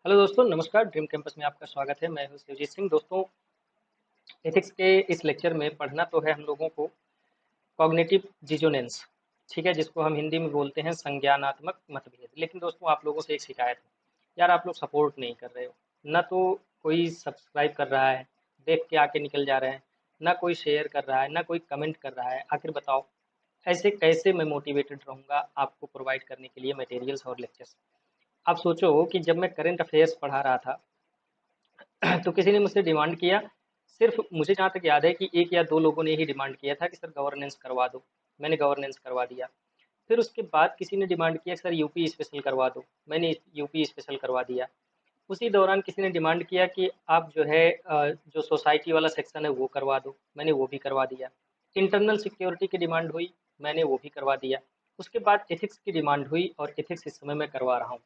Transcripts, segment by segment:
Hello दोस्तों, नमस्कार। Dream campus में आपका स्वागत है। मैं हूं शिवजीत सिंह। दोस्तों, एथिक्स के इस लेक्चर में पढ़ना तो है हम लोगों को कॉग्निटिव डिसोनेंस, ठीक है, जिसको हम हिंदी में बोलते हैं संज्ञानात्मक मतभेद। लेकिन दोस्तों, आप लोगों से एक शिकायत है। यार, आप लोग सपोर्ट नहीं कर रहे हो। ना तो कोई सब्सक्राइब कर रहा है, देख के आके निकल जा रहे हैं। ना कोई शेयर कर रहा है, ना कोई कमेंट कर रहा है। आखिर बताओ, ऐसे कैसे मैं मोटिवेटेड रहूंगा आपको प्रोवाइड करने के लिए मटेरियल्स और लेक्चर्स। आप सोचो कि जब मैं करंट अफेयर्स पढ़ा रहा था तो किसी ने मुझसे डिमांड किया। सिर्फ मुझे जहाँ तक याद है कि एक या दो लोगों ने ही डिमांड किया था कि सर गवर्नेंस करवा दो। मैंने गवर्नेंस करवा दिया। फिर उसके बाद किसी ने डिमांड किया सर यूपी स्पेशल करवा दो। मैंने यूपी स्पेशल करवा दिया। उसी दौरान किसी ने डिमांड किया कि आप जो है जो सोसाइटी वाला सेक्शन है वो करवा दो। मैंने वो भी करवा दिया। इंटरनल सिक्योरिटी की डिमांड हुई, मैंने वो भी करवा दिया। उसके बाद एथिक्स की डिमांड हुई और एथिक्स इस समय मैं करवा रहा हूँ।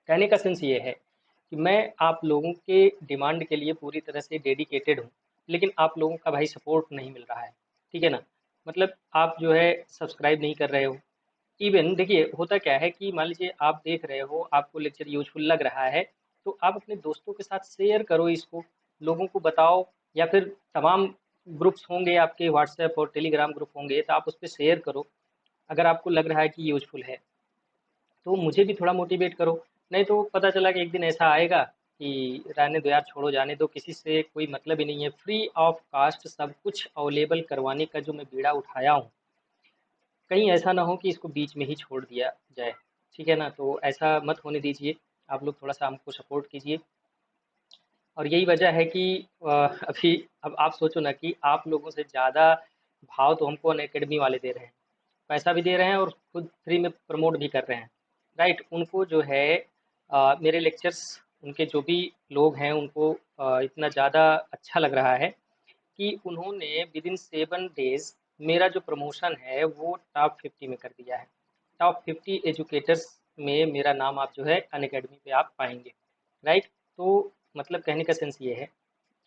कहने का सेंस ये है कि मैं आप लोगों के डिमांड के लिए पूरी तरह से डेडिकेटेड हूँ। लेकिन आप लोगों का भाई सपोर्ट नहीं मिल रहा है। ठीक है ना? मतलब आप जो है सब्सक्राइब नहीं कर रहे हो। इवन देखिए, होता क्या है कि मान लीजिए आप देख रहे हो, आपको लेक्चर यूजफुल लग रहा है, तो आप अपने दोस्तों के साथ शेयर करो इसको। लोगों को बताओ, या फिर तमाम ग्रुप्स होंगे आपके, व्हाट्सएप और टेलीग्राम ग्रुप होंगे, तो आप उस पर शेयर करो। अगर आपको लग रहा है कि यूजफुल है तो मुझे भी थोड़ा मोटिवेट करो। नहीं तो पता चला कि एक दिन ऐसा आएगा कि रहने दो यार, छोड़ो, जाने दो, किसी से कोई मतलब ही नहीं है। फ्री ऑफ कास्ट सब कुछ अवेलेबल करवाने का जो मैं बीड़ा उठाया हूँ, कहीं ऐसा ना हो कि इसको बीच में ही छोड़ दिया जाए। ठीक है ना? तो ऐसा मत होने दीजिए। आप लोग थोड़ा सा हमको सपोर्ट कीजिए। और यही वजह है कि अभी अब आप सोचो ना कि आप लोगों से ज़्यादा भाव तो हमको अनअकैडमी वाले दे रहे हैं। पैसा भी दे रहे हैं और खुद फ्री में प्रमोट भी कर रहे हैं। राइट? उनको जो है मेरे लेक्चर्स, उनके जो भी लोग हैं उनको इतना ज़्यादा अच्छा लग रहा है कि उन्होंने विद इन 7 डेज मेरा जो प्रमोशन है वो टॉप 50 में कर दिया है। टॉप 50 एजुकेटर्स में मेरा नाम आप जो है अनअकैडमी पे आप पाएंगे। राइट? तो मतलब कहने का सेंस ये है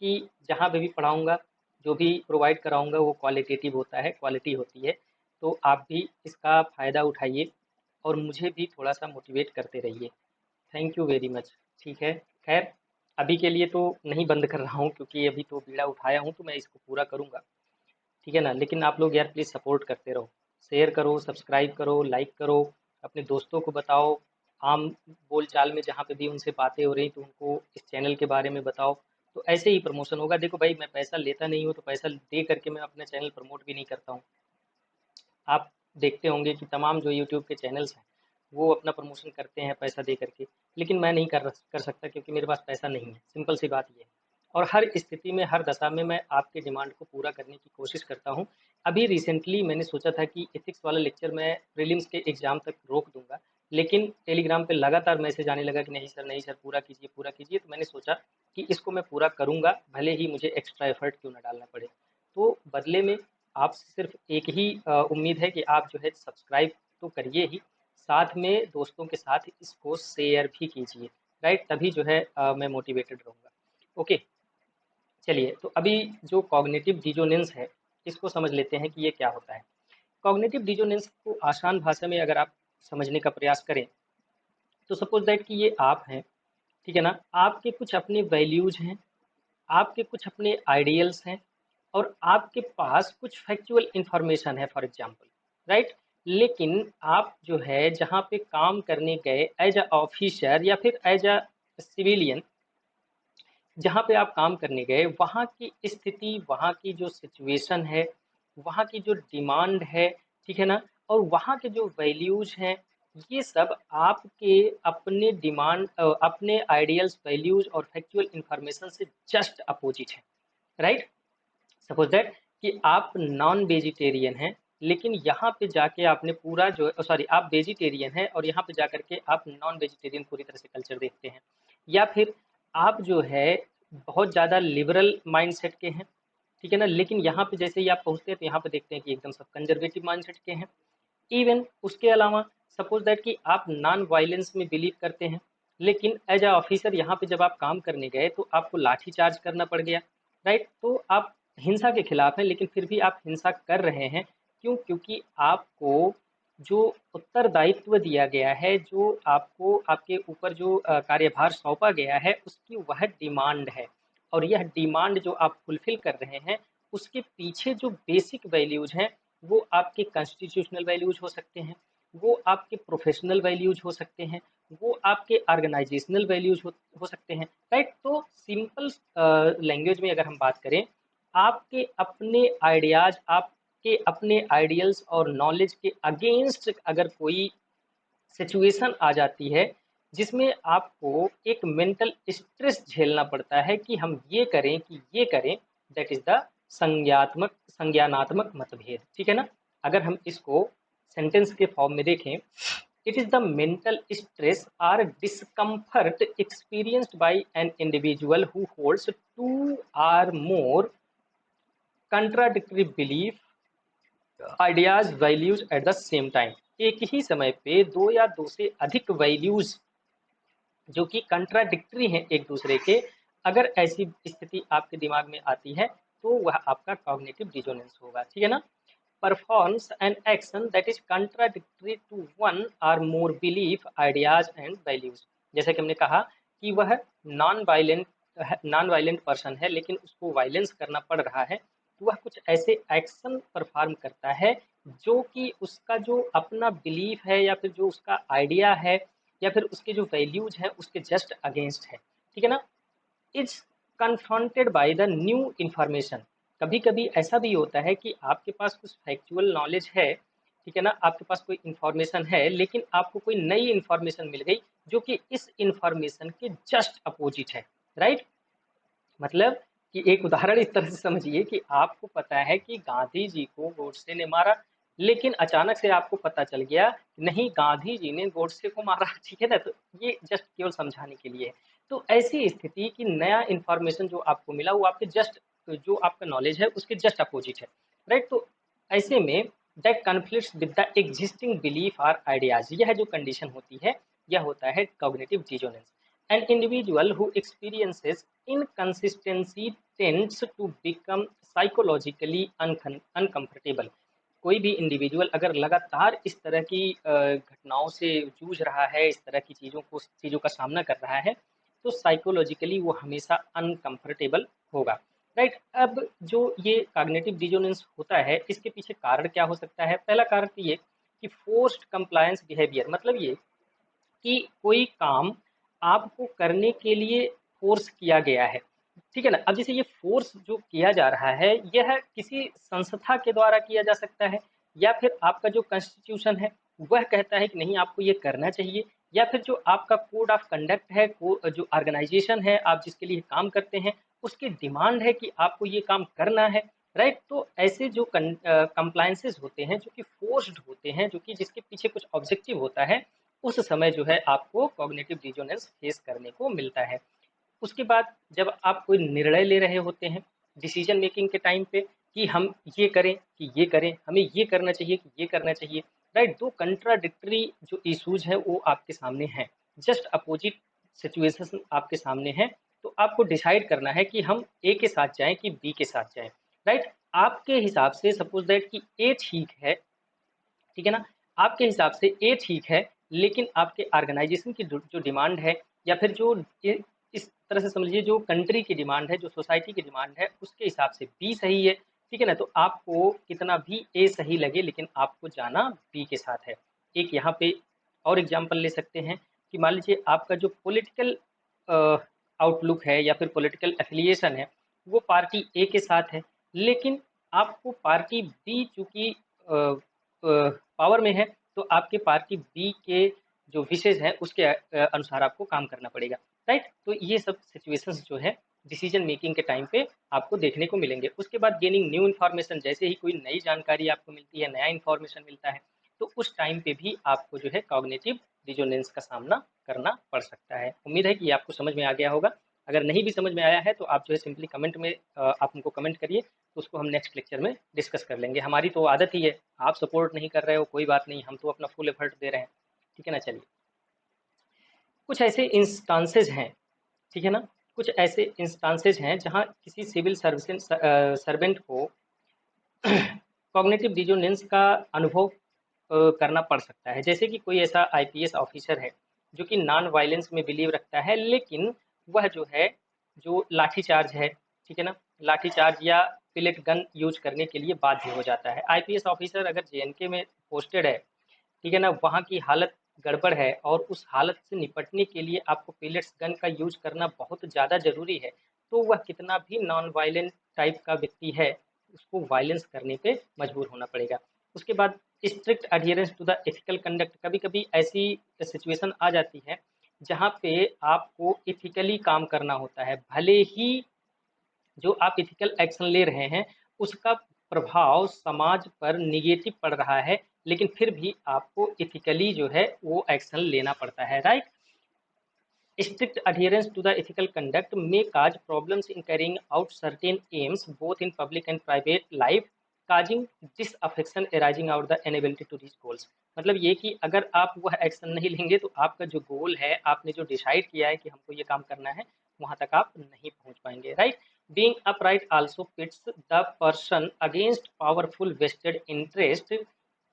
कि जहाँ पे भी पढ़ाऊँगा, जो भी प्रोवाइड कराऊँगा वो क्वालिटेटिव होता है, क्वालिटी होती है। तो आप भी इसका फ़ायदा उठाइए और मुझे भी थोड़ा-सा मोटिवेट करते रहिए। Thank you very much. ठीक है? ख़ैर, अभी के लिए तो नहीं बंद कर रहा हूँ क्योंकि अभी तो बीड़ा उठाया हूँ तो मैं इसको पूरा करूँगा। ठीक है ना? लेकिन आप लोग यार प्लीज़ सपोर्ट करते रहो। शेयर करो, सब्सक्राइब करो, लाइक करो, अपने दोस्तों को बताओ। आम बोलचाल में जहाँ पे भी उनसे बातें हो रही तो उनको इस चैनल के बारे में बताओ। तो ऐसे ही प्रमोशन होगा। देखो भाई, मैं पैसा लेता नहीं हूँ तो पैसा दे करके मैं अपना चैनल प्रमोट भी नहीं करता हूँ। आप देखते होंगे कि तमाम जो यूट्यूब के चैनल्स हैं वो अपना प्रमोशन करते हैं पैसा दे करके। लेकिन मैं नहीं कर सकता क्योंकि मेरे पास पैसा नहीं है। सिंपल सी बात ये है। और हर स्थिति में, हर दशा में मैं आपके डिमांड को पूरा करने की कोशिश करता हूँ। अभी रिसेंटली मैंने सोचा था कि एथिक्स वाला लेक्चर मैं प्रीलिम्स के एग्ज़ाम तक रोक दूंगा। लेकिन टेलीग्राम पे लगातार मैसेज आने लगा कि नहीं सर, नहीं सर, पूरा कीजिए, पूरा कीजिए। तो मैंने सोचा कि इसको मैं पूरा करूंगा, भले ही मुझे एक्स्ट्रा एफर्ट क्यों ना डालना पड़े। तो बदले में आपसे सिर्फ एक ही उम्मीद है कि आप जो है सब्सक्राइब तो करिए ही, साथ में दोस्तों के साथ इसको शेयर भी कीजिए। राइट? तभी जो है मैं मोटिवेटेड रहूँगा। ओके, चलिए। तो अभी जो कॉग्निटिव डिसोनेंस है, इसको समझ लेते हैं कि ये क्या होता है। कॉग्निटिव डिसोनेंस को आसान भाषा में अगर आप समझने का प्रयास करें, तो सपोज दैट कि ये आप हैं। ठीक है ना? आपके कुछ अपने वैल्यूज हैं, आपके कुछ अपने आइडियल्स हैं, और आपके पास कुछ फैक्चुअल इंफॉर्मेशन है, फॉर एग्जांपल। राइट? लेकिन आप जो है जहाँ पे काम करने गए एज अ ऑफिसर या फिर एज अ सिविलियन, जहाँ पे आप काम करने गए वहाँ की स्थिति, वहाँ की जो सिचुएशन है, वहाँ की जो डिमांड है, ठीक है ना, और वहाँ के जो वैल्यूज हैं, ये सब आपके अपने डिमांड, अपने आइडियल्स, वैल्यूज और फैक्चुअल इंफॉर्मेशन से जस्ट अपोजिट है। राइट? सपोज दैट कि आप नॉन वेजिटेरियन हैं, लेकिन यहाँ पे जाके आपने पूरा जो सॉरी, आप वेजिटेरियन हैं और यहाँ पे जाकर के आप नॉन वेजिटेरियन पूरी तरह से कल्चर देखते हैं। या फिर आप जो है बहुत ज़्यादा लिबरल माइंडसेट के हैं। ठीक है ना? लेकिन यहाँ पे जैसे ही आप पहुँचते हैं तो यहाँ पे देखते हैं कि एकदम सब कंजर्वेटिव माइंडसेट के हैं। इवन उसके अलावा सपोज दैट कि आप नॉन वायलेंस में बिलीव करते हैं, लेकिन एज अ ऑफिसर यहाँ पे जब आप काम करने गए तो आपको लाठी चार्ज करना पड़ गया। राइट? तो आप हिंसा के खिलाफ हैं, लेकिन फिर भी आप हिंसा कर रहे हैं। क्यों? क्योंकि आपको जो उत्तरदायित्व दिया गया है, जो आपको आपके ऊपर जो कार्यभार सौंपा गया है, उसकी वह डिमांड है। और यह डिमांड जो आप फुलफिल कर रहे हैं, उसके पीछे जो बेसिक वैल्यूज हैं, वो आपके कॉन्स्टिट्यूशनल वैल्यूज हो सकते हैं, वो आपके प्रोफेशनल वैल्यूज हो सकते हैं, वो आपके ऑर्गेनाइजेशनल वैल्यूज हो सकते हैं। राइट, तो सिंपल लैंग्वेज में अगर हम बात करें, आपके अपने आइडियाज, आपके अपने आइडियल्स और नॉलेज के अगेंस्ट अगर कोई सिचुएशन आ जाती है जिसमें आपको एक मेंटल स्ट्रेस झेलना पड़ता है कि हम ये करें कि ये करें, दैट इज द संज्ञानात्मक मतभेद। ठीक है ना? अगर हम इसको सेंटेंस के फॉर्म में देखें, it is the mental stress or discomfort experienced by an individual who holds two or more contradictory belief ideas values at the same time. एक ही समय पे दो या दो से अधिक वैल्यूज जो कि कंट्राडिक्टरी हैं एक दूसरे के, अगर ऐसी स्थिति आपके दिमाग में आती है तो वह आपका कॉग्निटिव डिसोनेंस होगा। ठीक है ना? Performs an action that is contradictory to one और more belief ideas and values. जैसे कि हमने कहा कि वह non violent non violent person है, लेकिन उसको वायलेंस करना पड़ रहा है, तो वह कुछ ऐसे एक्शन परफॉर्म करता है जो कि उसका जो अपना बिलीफ है या फिर जो उसका आइडिया है या फिर उसके जो वैल्यूज हैं उसके जस्ट अगेंस्ट है। ठीक है ना? Is confronted by the new information. कभी कभी ऐसा भी होता है कि आपके पास कुछ फैक्चुअल नॉलेज है, ठीक है ना, आपके पास कोई इंफॉर्मेशन है, लेकिन आपको कोई नई इंफॉर्मेशन मिल गई जो कि इस इंफॉर्मेशन के जस्ट अपोजिट है। राइट? मतलब कि एक उदाहरण इस तरह से समझिए कि आपको पता है कि गांधी जी को गोडसे ने मारा, लेकिन अचानक से आपको पता चल गया नहीं, गांधी जी ने गोडसे को मारा। ठीक है ना? तो ये जस्ट केवल समझाने के लिए है। तो ऐसी स्थिति कि नया इंफॉर्मेशन जो आपको मिला वो आपके जस्ट, जो आपका नॉलेज है उसके जस्ट अपोजिट है। राइट? तो ऐसे में that conflicts with the existing belief और आइडियाज, यह जो कंडीशन होती है यह होता है cognitive dissonance. An individual who experiences inconsistency tends to become psychologically uncomfortable। कोई भी इंडिविजुअल अगर लगातार इस तरह की घटनाओं से जूझ रहा है, इस तरह की चीज़ों का सामना कर रहा है, तो साइकोलॉजिकली वो हमेशा अनकंफर्टेबल होगा। राइट? अब जो ये कॉग्निटिव डिसोनेंस होता है, इसके पीछे कारण क्या हो सकता है? पहला कारण तो ये कि फोर्स्ड कंप्लायंस बिहेवियर, मतलब ये कि कोई काम आपको करने के लिए फोर्स किया गया है। ठीक है ना? अब जैसे ये फोर्स जो किया जा रहा है यह किसी संस्था के द्वारा किया जा सकता है, या फिर आपका जो कॉन्स्टिट्यूशन है वह कहता है कि नहीं आपको ये करना चाहिए, या फिर जो आपका कोड ऑफ कंडक्ट है, जो ऑर्गेनाइजेशन है आप जिसके लिए काम करते हैं उसकी डिमांड है कि आपको ये काम करना है। राइट? तो ऐसे जो कंप्लायंसेस होते हैं जो कि फोर्स्ड होते हैं, जो कि जिसके पीछे कुछ ऑब्जेक्टिव होता है, उस समय जो है आपको कॉग्निटिव डिसोनेंस फेस करने को मिलता है। उसके बाद जब आप कोई निर्णय ले रहे होते हैं डिसीजन मेकिंग के टाइम पे कि हम ये करें कि ये करें, हमें ये करना चाहिए कि ये करना चाहिए, राइट? दो कंट्राडिक्टरी जो इश्यूज है वो आपके सामने हैं, जस्ट अपोजिट सिचुएशन आपके सामने है। तो आपको डिसाइड करना है कि हम ए के साथ जाएं कि बी के साथ जाएं। राइट? आपके हिसाब से सपोज दैट कि ए ठीक है, ठीक है ना, आपके हिसाब से ए ठीक है, लेकिन आपके ऑर्गेनाइजेशन की जो डिमांड है या फिर जो इस तरह से समझिए जो कंट्री की डिमांड है, जो सोसाइटी की डिमांड है, उसके हिसाब से बी सही है। ठीक है ना? तो आपको कितना भी ए सही लगे लेकिन आपको जाना बी के साथ है। एक यहाँ पे और एग्जांपल ले सकते हैं कि मान लीजिए आपका जो पॉलिटिकल आउटलुक है या फिर पॉलिटिकल एफिलिएशन है वो पार्टी ए के साथ है, लेकिन आपको पार्टी बी चूंकि पावर में है, तो आपके पार्टी बी के जो विशेष हैं उसके अनुसार आपको काम करना पड़ेगा। राइट? तो ये सब सिचुएशंस जो है डिसीजन मेकिंग के टाइम पे आपको देखने को मिलेंगे। उसके बाद गेनिंग न्यू इन्फॉर्मेशन, जैसे ही कोई नई जानकारी आपको मिलती है, नया इन्फॉर्मेशन मिलता है, तो उस टाइम पे भी आपको जो है कॉग्निटिव डिसोनेंस का सामना करना पड़ सकता है। उम्मीद है कि आपको समझ में आ गया होगा। अगर नहीं भी समझ में आया है तो आप जो है सिंपली कमेंट में आप हमको कमेंट करिए, तो उसको हम नेक्स्ट लेक्चर में डिस्कस कर लेंगे। हमारी तो आदत ही है, आप सपोर्ट नहीं कर रहे हो कोई बात नहीं, हम तो अपना फुल एफर्ट दे रहे हैं। ठीक है ना? चलिए, कुछ ऐसे इंस्टांसेज हैं, ठीक है ना, कुछ ऐसे इंस्टांसेज हैं जहां किसी सिविल सर्वेंट को कॉग्निटिव डिसोनेंस का अनुभव करना पड़ सकता है। जैसे कि कोई ऐसा आईपीएस ऑफिसर है जो कि नॉन वायलेंस में बिलीव रखता है, लेकिन वह जो है जो लाठी चार्ज है, ठीक है ना, लाठी चार्ज या पिलेट गन यूज करने के लिए बाध्य हो जाता है। आईपीएस ऑफिसर अगर जेएनके में पोस्टेड है, ठीक है ना, वहाँ की हालत गड़बड़ है और उस हालत से निपटने के लिए आपको पेलेट्स गन का यूज करना बहुत ज़्यादा ज़रूरी है, तो वह कितना भी नॉन वायलेंट टाइप का व्यक्ति है, उसको वायलेंस करने पे मजबूर होना पड़ेगा। उसके बाद strict adherence to the ethical conduct. कभी कभी ऐसी सिचुएशन आ जाती है जहाँ पे आपको इथिकली काम करना होता है, भले ही जो आप इथिकल एक्शन ले रहे हैं उसका प्रभाव समाज पर निगेटिव पड़ रहा है, लेकिन फिर भी आपको इथिकली जो है वो एक्शन लेना पड़ता है, right. Strict adherence to the ethical conduct may cause problems in carrying out certain aims both in public and private life, causing disaffection arising out the inability to reach goals। मतलब ये कि अगर आप वह action नहीं लेंगे तो आपका जो गोल है, आपने जो डिसाइड किया है कि हमको ये काम करना है, वहां तक आप नहीं पहुंच पाएंगे, right. Being upright also pits the person against powerful vested interest,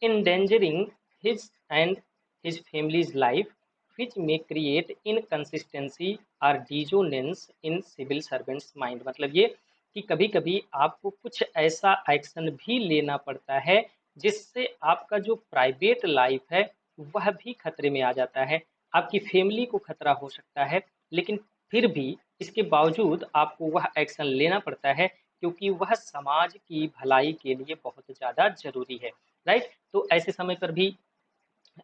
endangering his and his family's life, which may create inconsistency or dissonance in civil servants mind। मतलब ये कि कभी कभी आपको कुछ ऐसा एक्शन भी लेना पड़ता है जिससे आपका जो प्राइवेट लाइफ है वह भी खतरे में आ जाता है, आपकी फैमिली को खतरा हो सकता है, लेकिन फिर भी इसके बावजूद आपको वह एक्शन लेना पड़ता है क्योंकि वह समाज की भलाई के लिए बहुत ज़्यादा जरूरी है, राइट। तो ऐसे समय पर भी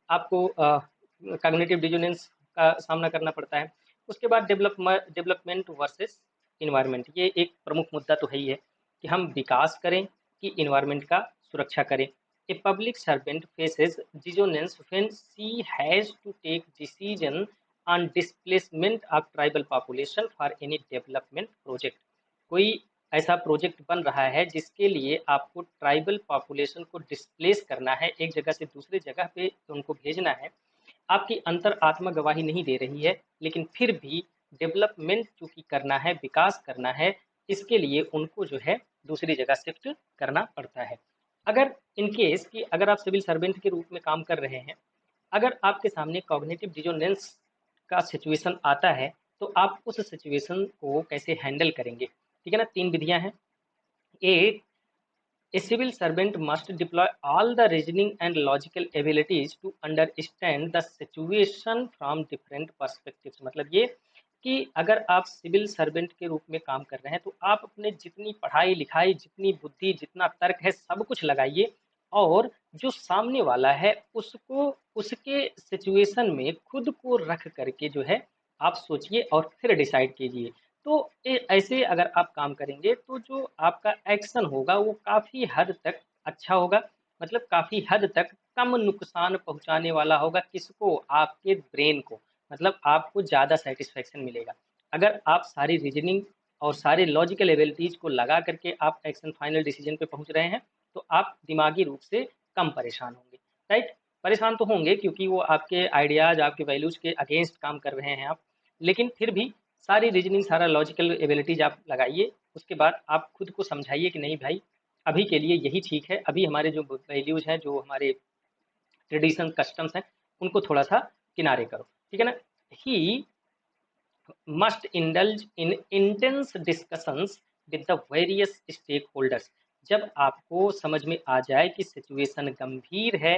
आपको कॉग्निटिव डिजोनेंस का सामना करना पड़ता है। उसके बाद डेवलपमेंट वर्सेस इन्वायरमेंट, ये एक प्रमुख मुद्दा तो है ही है कि हम विकास करें कि इन्वायरमेंट का सुरक्षा करें। A public servant faces dissonance when she has to take decision on displacement of tribal population for any development project. कोई ऐसा प्रोजेक्ट बन रहा है जिसके लिए आपको ट्राइबल पॉपुलेशन को डिस्प्लेस करना है, एक जगह से दूसरी जगह पे उनको भेजना है, आपकी अंतर आत्मा गवाही नहीं दे रही है, लेकिन फिर भी डेवलपमेंट चूंकि करना है, विकास करना है, इसके लिए उनको जो है दूसरी जगह शिफ्ट करना पड़ता है। अगर इन केस कि अगर आप सिविल सर्वेंट के रूप में काम कर रहे हैं, अगर आपके सामने कॉग्निटिव डिजोनेंस का सिचुएशन आता है तो आप उस सिचुएशन को कैसे हैंडल करेंगे, ठीक है ना। तीन विधियां हैं। एक, a civil servant must deploy all the reasoning and logical abilities to understand the situation from different perspectives। मतलब ये कि अगर आप सिविल सर्वेंट के रूप में काम कर रहे हैं तो आप अपने जितनी पढ़ाई लिखाई, जितनी बुद्धि, जितना तर्क है, सब कुछ लगाइए और जो सामने वाला है उसको उसके सिचुएशन में खुद को रख करके जो है आप सोचिए और फिर डिसाइड कीजिए। तो ऐसे अगर आप काम करेंगे तो जो आपका एक्शन होगा वो काफ़ी हद तक अच्छा होगा, मतलब काफ़ी हद तक कम नुकसान पहुंचाने वाला होगा। किसको? आपके ब्रेन को। मतलब आपको ज़्यादा सेटिस्फेक्शन मिलेगा अगर आप सारी रीजनिंग और सारे लॉजिकल एबिलिटीज को लगा करके आप एक्शन फाइनल डिसीजन पे पहुंच रहे हैं, तो आप दिमागी रूप से कम परेशान होंगे, राइट। परेशान तो होंगे क्योंकि वो आपके आइडियाज, आपके वैल्यूज के अगेंस्ट काम कर रहे हैं आप, लेकिन फिर भी सारी रीजनिंग, सारा लॉजिकल एबिलिटीज आप लगाइए। उसके बाद आप खुद को समझाइए कि नहीं भाई, अभी के लिए यही ठीक है, अभी हमारे जो वैल्यूज हैं, जो हमारे ट्रेडिशन कस्टम्स हैं, उनको थोड़ा सा किनारे करो, ठीक है ना। ही must indulge in intense discussions with the various stakeholders। जब आपको समझ में आ जाए कि सिचुएशन गंभीर है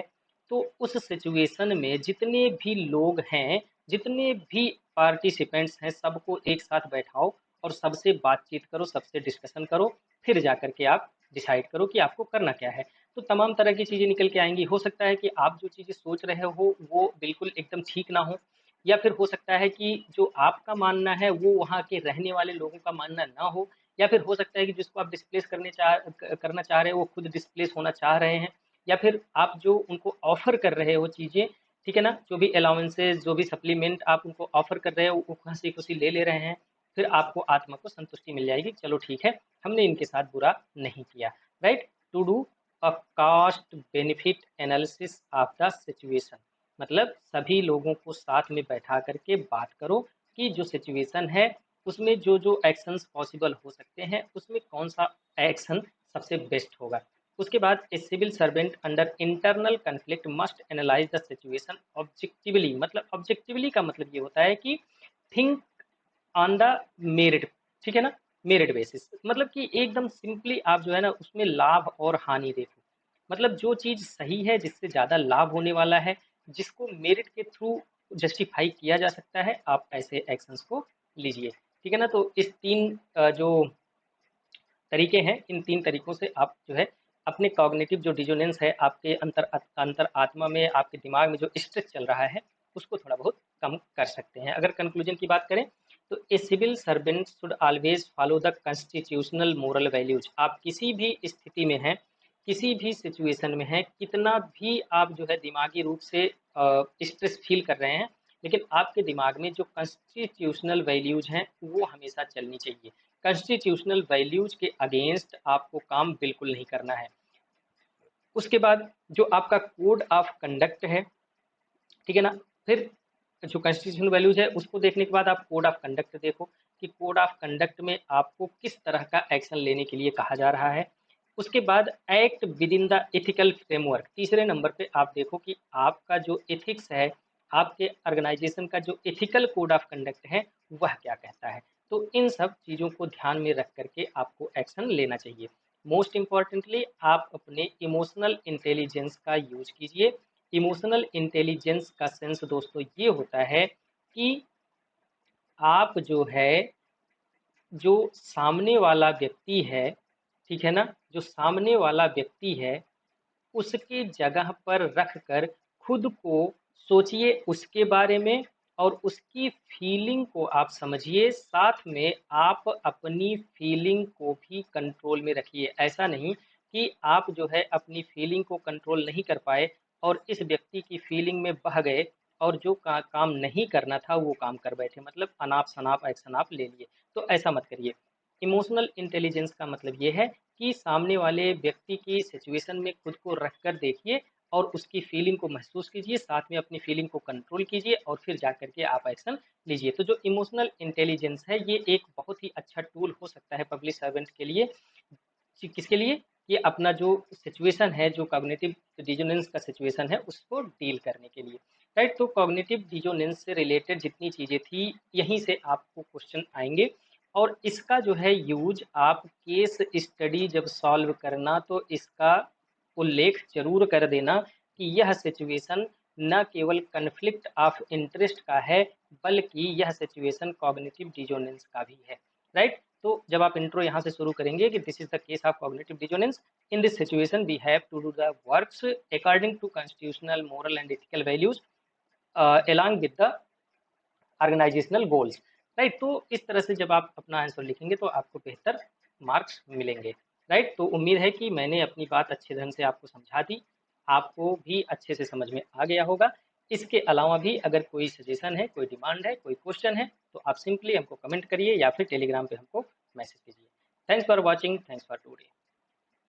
तो उस सिचुएशन में जितने भी लोग हैं, जितने भी पार्टिसिपेंट्स हैं, सबको एक साथ बैठाओ और सबसे बातचीत करो, सबसे डिस्कशन करो, फिर जा करके आप डिसाइड करो कि आपको करना क्या है। तो तमाम तरह की चीज़ें निकल के आएंगी। हो सकता है कि आप जो चीज़ें सोच रहे हो वो बिल्कुल एकदम ठीक ना हो, या फिर हो सकता है कि जो आपका मानना है वो वहाँ के रहने वाले लोगों का मानना ना हो, या फिर हो सकता है कि जिसको आप डिस्प्लेस करना चाह रहे हो वो खुद डिस्प्लेस होना चाह रहे हैं, या फिर आप जो उनको ऑफर कर रहे हो चीज़ें, ठीक है ना, जो भी अलाउंसेस, जो भी सप्लीमेंट आप उनको ऑफर कर रहे हो वो हंसी खुशी ले ले रहे हैं, फिर आपको आत्मा को संतुष्टि मिल जाएगी, चलो ठीक है, हमने इनके साथ बुरा नहीं किया, right. To do a cost benefit analysis of the situation. मतलब सभी लोगों को साथ में बैठा करके बात करो कि जो सिचुएशन है उसमें जो जो एक्शंस पॉसिबल हो सकते हैं उसमें कौन सा एक्शन सबसे बेस्ट होगा, उसके बाद a civil servant under internal conflict must analyse the situation objectively, मतलब ऑब्जेक्टिवली का मतलब ये होता है कि थिंक ऑन द मेरिट, ठीक है ना, मेरिट बेसिस, मतलब कि एकदम सिंपली आप जो है ना उसमें लाभ और हानि देखो, मतलब जो चीज सही है, जिससे ज्यादा लाभ होने वाला है, जिसको मेरिट के थ्रू जस्टिफाई किया जा सकता है, आप ऐसे एक्शंस को लीजिए। ठीक है ना, तो इस तीन जो तरीके हैं, इन तीन तरीकों से आप जो है अपने कॉग्निटिव जो डिजोनेंस है, आपके अंतर आत्मा में, आपके दिमाग में जो स्ट्रेस चल रहा है, उसको थोड़ा बहुत कम कर सकते हैं। अगर कंक्लूजन की बात करें तो a civil servant should always follow the constitutional moral values. आप किसी भी स्थिति में हैं, किसी भी सिचुएशन में हैं, कितना भी आप जो है दिमागी रूप से स्ट्रेस फील कर रहे हैं, लेकिन आपके दिमाग में जो कॉन्स्टिट्यूशनल वैल्यूज हैं वो हमेशा चलनी चाहिए। कॉन्स्टिट्यूशनल वैल्यूज के अगेंस्ट आपको काम बिल्कुल नहीं करना है। उसके बाद जो आपका कोड ऑफ कंडक्ट है, ठीक है ना, फिर जो कॉन्स्टिट्यूशनल वैल्यूज है उसको देखने के बाद आप कोड ऑफ कंडक्ट देखो कि कोड ऑफ कंडक्ट में आपको किस तरह का एक्शन लेने के लिए कहा जा रहा है। उसके बाद act with in the ethical framework, तीसरे नंबर पे आप देखो कि आपका जो एथिक्स है, आपके ऑर्गेनाइजेशन का जो एथिकल कोड ऑफ कंडक्ट है वह क्या कहता है। तो इन सब चीज़ों को ध्यान में रख करके आपको एक्शन लेना चाहिए। मोस्ट इम्पॉर्टेंटली आप अपने इमोशनल इंटेलिजेंस का यूज कीजिए। इमोशनल इंटेलिजेंस का सेंस दोस्तों ये होता है कि आप जो है, जो सामने वाला व्यक्ति है, ठीक है ना, जो सामने वाला व्यक्ति है उसके जगह पर रख कर खुद को सोचिए उसके बारे में, और उसकी फीलिंग को आप समझिए, साथ में आप अपनी फीलिंग को भी कंट्रोल में रखिए। ऐसा नहीं कि आप जो है अपनी फीलिंग को कंट्रोल नहीं कर पाए और इस व्यक्ति की फीलिंग में बह गए और जो काम नहीं करना था वो काम कर बैठे, मतलब अनाप शनाप एक्शन आप ले लिए। तो ऐसा मत करिए। इमोशनल इंटेलिजेंस का मतलब ये है कि सामने वाले व्यक्ति की सिचुएशन में खुद को रख कर देखिए और उसकी फीलिंग को महसूस कीजिए, साथ में अपनी फीलिंग को कंट्रोल कीजिए और फिर जा करके आप एक्शन लीजिए। तो जो इमोशनल इंटेलिजेंस है ये एक बहुत ही अच्छा टूल हो सकता है पब्लिक सर्वेंट के लिए। किसके लिए? ये अपना जो सिचुएशन है, जो कॉग्निटिव डिजोनेंस का सिचुएशन है उसको डील करने के लिए। राइट, तो कॉग्निटिव डिजोनेंस से रिलेटेड जितनी चीज़ें थी यहीं से आपको क्वेश्चन आएंगे, और इसका जो है यूज आप केस स्टडी जब सॉल्व करना तो इसका उल्लेख जरूर कर देना कि यह सिचुएशन न केवल कन्फ्लिक्ट ऑफ इंटरेस्ट का है, बल्कि यह सिचुएशन कॉग्निटिव डिजोनेंस का भी है। राइट, तो जब आप इंट्रो यहाँ से शुरू करेंगे कि this is the case of cognitive dissonance, in this situation we have to do the works according to constitutional moral and ethical values along with the organisational goals. Right, तो इस तरह से जब आप अपना आंसर लिखेंगे तो आपको बेहतर मार्क्स मिलेंगे। राइट, तो उम्मीद है कि मैंने अपनी बात अच्छे ढंग से आपको समझा दी, आपको भी अच्छे से समझ में आ गया होगा। इसके अलावा भी अगर कोई सजेशन है, कोई डिमांड है, कोई क्वेश्चन है, तो आप सिंपली हमको कमेंट करिए या फिर टेलीग्राम पे हमको मैसेज कीजिए। Thanks for watching, thanks for